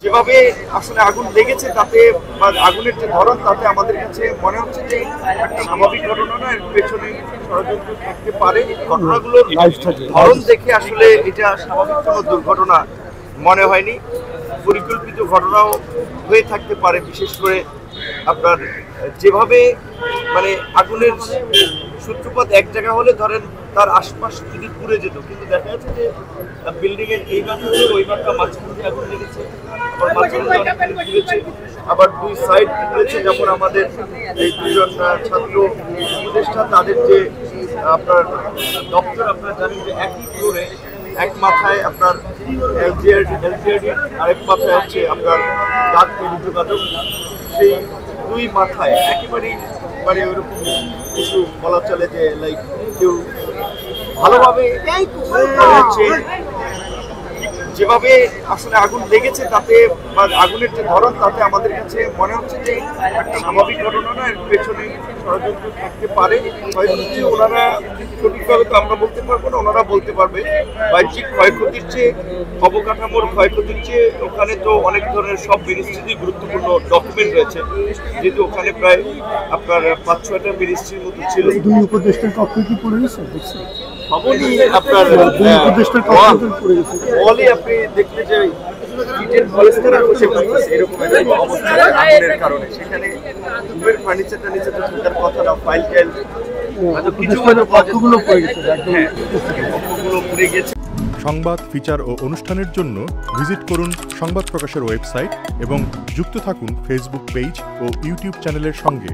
যেভাবে আসলে আগুন লেগেছে তাতে বা আগুনের যে ধরন তাতে আমাদের কাছে মনে হচ্ছে যে একটা স্বাভাবিক ঘটনা না, এর পেছনে ষড়যন্ত্র থাকতে পারে। ঘটনাগুলোর ধরন দেখে আসলে এটা স্বাভাবিক কোনো দুর্ঘটনা মনে হয়নি, পরিকল্পিত ঘটনাও হয়ে থাকতে পারে। বিশেষ করে আপনার যেভাবে মানে আগুনের সূত্রপাত এক জায়গা হলে ধরেন তার আশপাশ যদি পুড়ে যেত, কিন্তু দেখা যাচ্ছে যে বিল্ডিং এর এই মাথা থেকে ওই মাথা মাঝখানে আগুন লেগেছে, আবার মাঝখানে অনেকখানি পুড়েছে, আবার দুই সাইড পুড়েছে। যেমন আমাদের এই দুজন ছাত্র উপদেষ্টা তাদের যে আপনার দপ্তর, আপনারা জানেন যে একই ফ্লোরে এক মাথায় আপনার এলজিআরডি, আরেক মাথায় হচ্ছে আপনার ডাক টেলিযোগাযোগ। সেই দুই মাথায় একেবারেই মানে ওইরকম কিছু বলা চলে যে লাইক কেউ ভালোভাবে হচ্ছে যেভাবে আসলে আগুন লেগেছে তাতে বা আগুনের যে ধরন তাতে আমাদের কাছে মনে হচ্ছে যে একটা স্বাভাবিক ঘটনা না, এর পেছনে ষড়যন্ত্র থাকতে পারে। ক্ষয়ক্ষতি ওনারা সঠিকভাবে তো আমরা বলতে পারবো না, ওনারা বলতে পারবে। বাহ্যিক ক্ষয়ক্ষতির চেয়ে অবকাঠামোর ক্ষয়ক্ষতির চেয়ে ওখানে তো অনেক ধরনের সব মিনিস্ট্রিরই গুরুত্বপূর্ণ ডকুমেন্ট রয়েছে, যেহেতু ওখানে প্রায় আপনার 5-6টা মিনিস্ট্রির মতো ছিল। দুই উপদেষ্টার কক্ষ কি পড়ে গেছে আপনার বলে আপনি দেখলে যে ইটের পলেস্তারা বসে পড়তেছে এরকম একটা অবস্থা আগুনের কারণে। সেখানে রুমের ফার্নিচার টার্নিচার তো থাকার কথা না, ফাইল টাইল কিছু কক্ষগুলো পড়ে গেছে, কক্ষগুলো পড়ে গেছে। সংবাদ, ফিচার ও অনুষ্ঠানের জন্য ভিজিট করুন সংবাদ প্রকাশের ওয়েবসাইট এবং যুক্ত থাকুন ফেসবুক পেজ ও ইউটিউব চ্যানেলের সঙ্গে।